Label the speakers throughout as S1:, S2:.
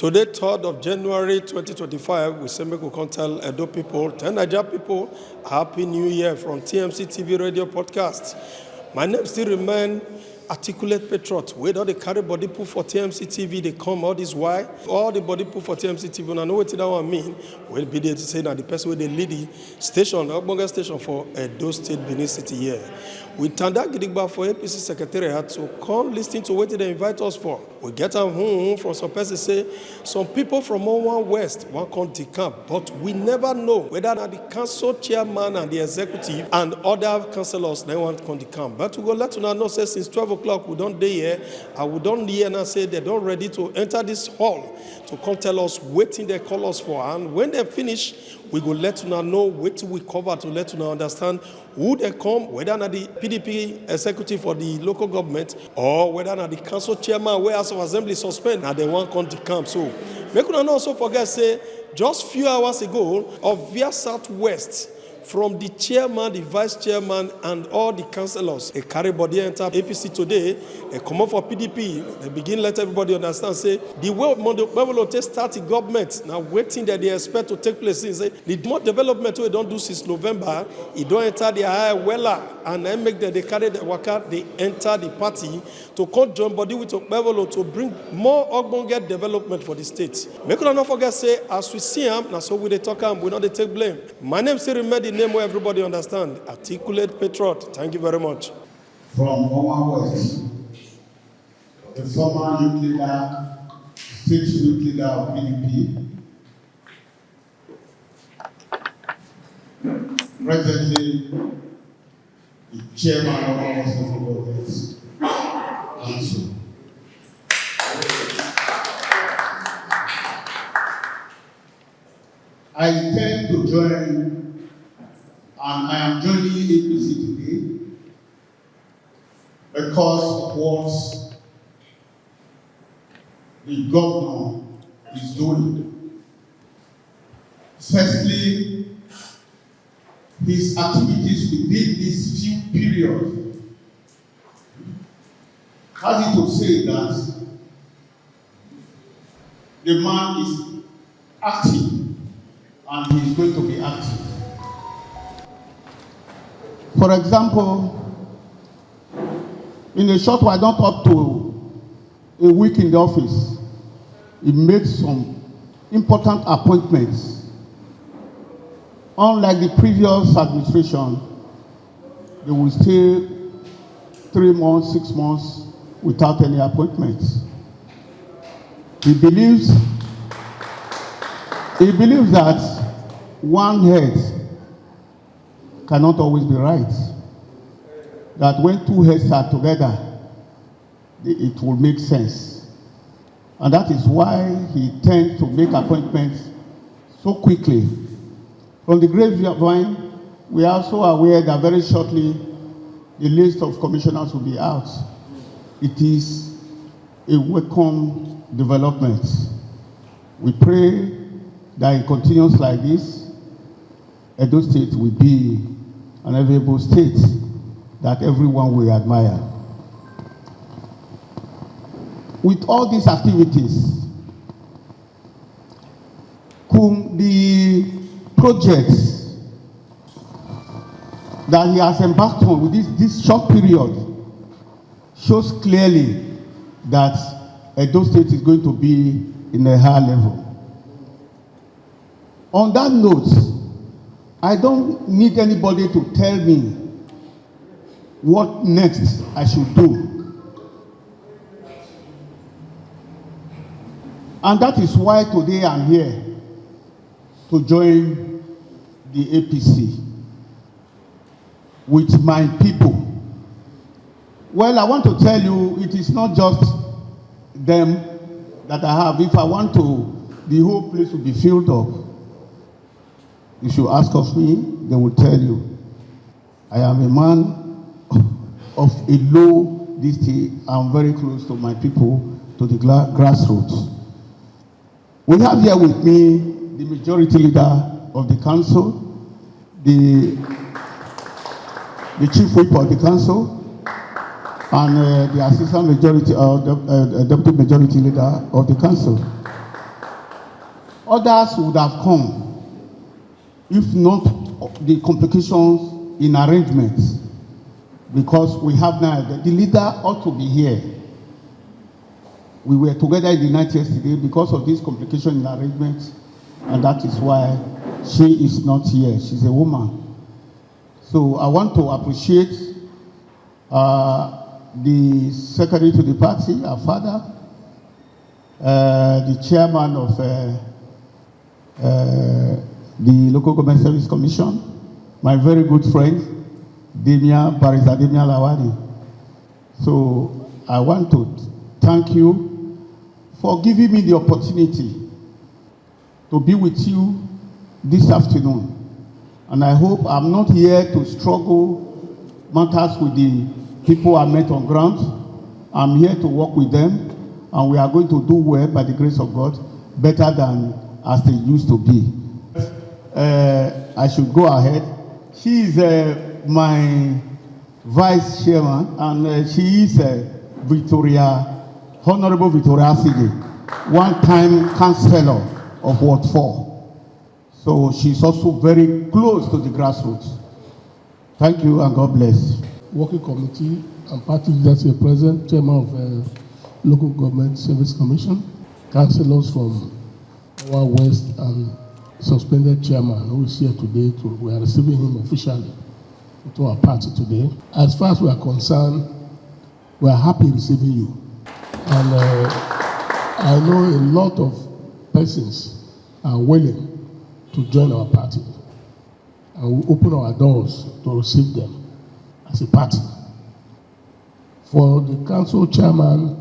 S1: Today, 3rd of January 2025, we say make we can tell Edo people, 10 Niger people, Happy New Year from TMC TV Radio Podcast. My name still remains Articulate Patriot. We don't carry body put for TMC TV, they come all this why. All the body put for TMC TV, and I know what that one mean. We'll be there to say that the person with the lead station, the Ogbonge station for Edo State, Benin City here. We turn that gidigba for APC Secretariat to come listen to what they invite us for. We get them home from some person say, some people from Owan West want come to camp, but we never know whether the council chairman and the executive and other councilors they want to come to camp. But we go let you know say since 12 o'clock we don't day here, and we don't hear and say they're not ready to enter this hall to come tell us waiting they call us for. And when they finish, we go let you know what we cover to let you understand who they come, whether not the PDP executive for the local government or whether not the council chairman where House of Assembly suspend and they want come to camp. So make you not also forget say just few hours ago of via Southwest from the chairman, the vice chairman, and all the councillors, they carry body enter APC today, they come up for PDP, they begin let everybody understand, say, the way Mabolo start the government, now waiting that they expect to take place, say, the more development we don't do since November, it don't enter the high weller, and then make them, they carry the worker, they enter the party, to come join body with Mabolo to bring more Ogbonge development for the state. Make you not forget, say, as we see him, now so we they talk him, we not they take blame. My name still remains the name where everybody understand. Articulate Patriot. Thank you very much.
S2: From Owan West, the former youth leader, state youth leader of PDP, presently the chairman of Owan West Council. I intend to join. And I am joining APC today because of what the governor is doing. Firstly, his activities within this few period has it to say that the man is active and he is going to be active. For example, in a short while, not up to a week in the office, he made some important appointments. Unlike the previous administration, they will stay 3 months, 6 months without any appointments. He believes that one head cannot always be right. That when two heads are together, it will make sense. And that is why he tends to make appointments so quickly. From the grapevine, we are also aware that very shortly the list of commissioners will be out. It is a welcome development. We pray that it continues like this. Edo State will be an enviable state that everyone will admire. With all these activities, the projects that he has embarked on with this short period shows clearly that Edo State is going to be in a higher level. On that note, I don't need anybody to tell me what next I should do. And that is why today I'm here to join the APC with my people. Well, I want to tell you, it is not just them that I have. If I want to, the whole place will be filled up. If you ask of me, they will tell you. I am a man of a low distance. I'm very close to my people, to the grassroots. We have here with me the majority leader of the council, the chief whip of the council, and the assistant majority or deputy majority leader of the council. Others would have come if not the complications in arrangements, because we have now, the leader ought to be here. We were together in the night yesterday because of this complication in arrangements, and that is why she is not here. She's a woman. So I want to appreciate the secretary to the party, our father, the chairman of the Local Government Service Commission, my very good friend, Barrister Damian Lawani. So I want to thank you for giving me the opportunity to be with you this afternoon. And I hope I'm not here to struggle matters with the people I met on ground. I'm here to work with them, and we are going to do well by the grace of God, better than as they used to be. I should go ahead. She is my vice chairman, and she is Honorable Victoria Sige, one-time councillor of Ward 4. So she's also very close to the grassroots. Thank you and God bless.
S3: Working committee and party leaders here present, chairman of Local Government Service Commission, councillors from Owan West, and suspended chairman who is here today. We are receiving him officially to our party today. As far as we are concerned, we are happy receiving you. And I know a lot of persons are willing to join our party, and we open our doors to receive them as a party. For the council chairman,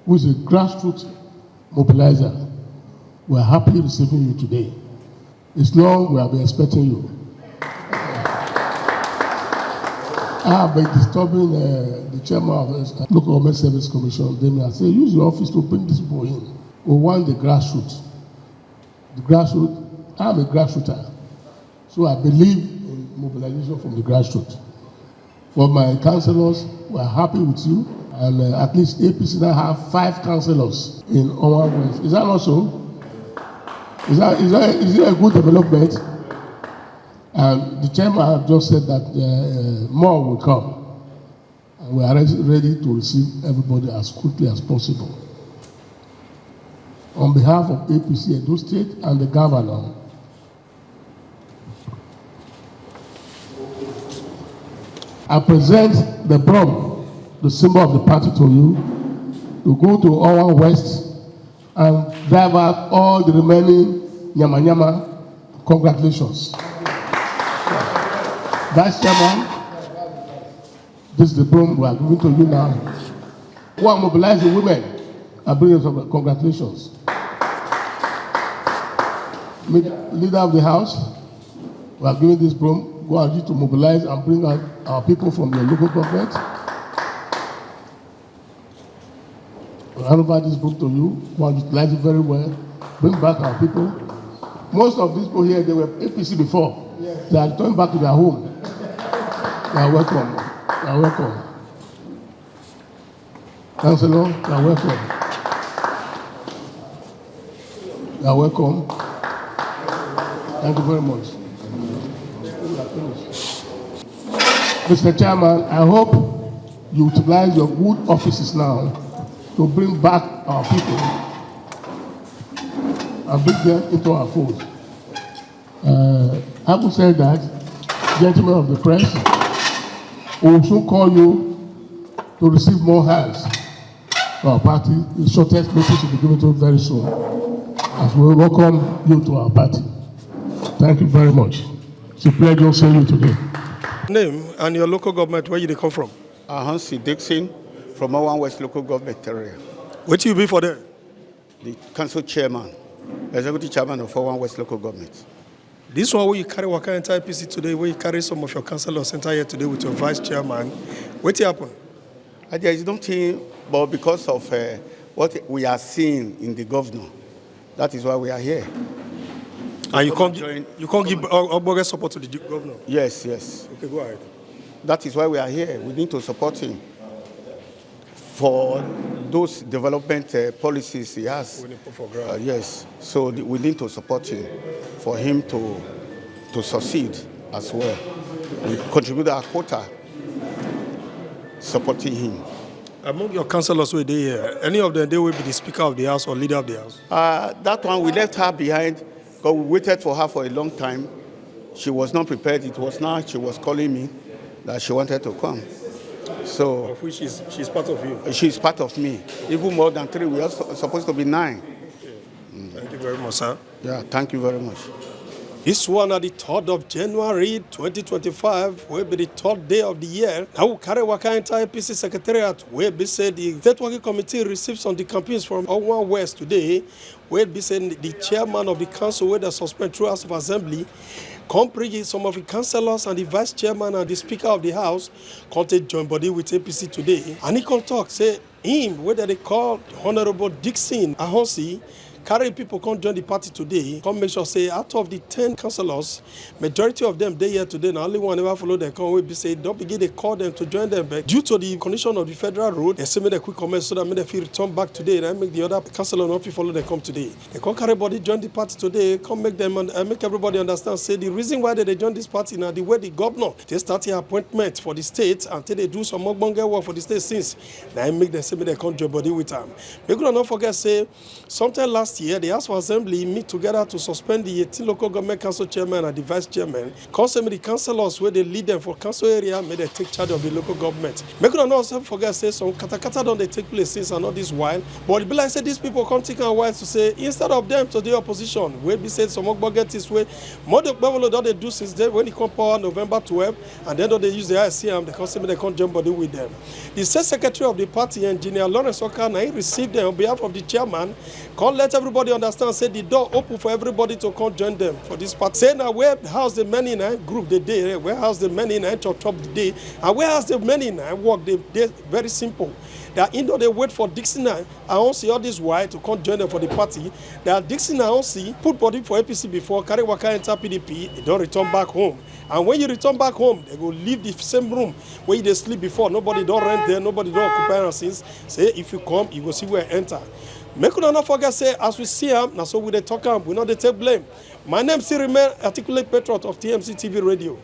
S3: who is a grassroots mobilizer, we are happily receiving you today. It's long we have been expecting you. I have been disturbing the chairman of the Local Government Service Commission. They may say, use your office to bring this boy in. We want the grassroots. The grassroots, I'm a grassrooter, so I believe in mobilization from the grassroots. For my councillors, we are happy with you, and at least APC now have 5 councillors in Owan West. Is that not so? Is it a good development? And the chairman just said that more will come, and we are ready to receive everybody as quickly as possible. On behalf of APC Edo State and the governor, I present the broom, the symbol of the party, to you, to go to Owan West and drive out all the remaining nyama. Congratulations. Vice Chairman, this is the broom we are giving to you now. Go and mobilize the women and bring them some congratulations. Leader of the House, we are giving this broom. Go out you to mobilize and bring out our people from the local government. We'll hand over this broom to you. Go and utilize it very well. Bring back our people. Most of these people here, they were APC before. Yes. They are returning back to their home. You are welcome. You are welcome. Councillor, you are welcome. You are welcome. Thank you very much. Mr. Chairman, I hope you utilize your good offices now to bring back our people and bring them into our fold. I would say that, gentlemen of the press, we will soon call you to receive more hands for our party. The shortest notice will be given to you very soon, as we welcome you to our party. Thank you very much. It's a pleasure seeing you today.
S1: Name and your local government, where you come from?
S2: Ahonsi Dickson from Owan West Local Government area.
S1: What do you be for there?
S2: The council chairman, executive chairman of Owan West Local Government.
S1: This one where you carry Waka entire APC today, where you carry some of your councillors entire here today with your vice chairman. What happened?
S2: There is nothing, but because of what we are seeing in the governor, that is why we are here.
S1: And you can't give Ogbonge support to the governor?
S2: Yes, yes.
S1: Okay, go ahead.
S2: That is why we are here. We need to support him for those development policies he has.
S1: We need to put for ground.
S2: Yes, so we need to support him for him to succeed as well. We contribute our quota supporting him.
S1: Among your councillors who are there, any of them, they will be the Speaker of the House or Leader of the House?
S2: That one, we left her behind because we waited for her for a long time. She was not prepared. It was now she was calling me that she wanted to come. So,
S1: of which she's part of you?
S2: She's part of me. Even more than 3, we are supposed to be 9.
S1: Okay. Thank you very much, sir.
S2: Yeah, thank you very much.
S1: This one at the 3rd of January 2025 will be the 3rd day of the year. Now we carry Waka entire APC Secretariat where be said the State Working Committee received some of the campaigns from Owan West today, where be said the chairman of the council where they suspend through House of Assembly come bring some of the councillors and the vice chairman and the speaker of the house come take join body with APC today. And he come talk, say him, whether they call Honorable Dickson Ahonsi, carry people come join the party today, come make sure say out of the 10 councillors, majority of them they here today, now only one never follow them, come will be say don't begin they call them to join them back. Due to the condition of the federal road, they say make a quick comment so that make them feel return back today and make the other councillor not follow them come today. They come carry body join the party today, come make them make everybody understand say the reason why they join this party now the way the governor they start the appointment for the state until they do some more work for the state since now make them say make they come join body with them. Make you not forget say sometime last year, the House of Assembly meet together to suspend the 18 local government council chairman and the vice chairman. Constantly, the councillors where they lead them for council area, may they take charge of the local government. Make you not also forget say some kata don't they take place since and all this while. But it be like say these people come take a while to say instead of them to the opposition, where we said some more get this way, more the government don't they do since then when it come power November 12, and then don't they use the ICM, they constantly they can't jump body with them. The state secretary of the party, Engineer Lawrence Okana, he received them on behalf of the chairman. Can't let everybody understand, say the door open for everybody to come join them for this part. Say now where house the men in group the day, where house the men in to top the day, and where house the men in work the day very simple. That in they wait for Dickson Ahonsi all this while to come join them for the party. That Dickson Ahonsi put body for APC before, carry Waka enter PDP, they don't return back home. And when you return back home, they go leave the same room where they sleep before. Nobody don't rent there, nobody don't occupy since. Say if you come, you go see where enter. Make you not forget, say, as we see him, now so we they talk him, we know they take blame. My name still remain articulate patriot of TMC TV Radio.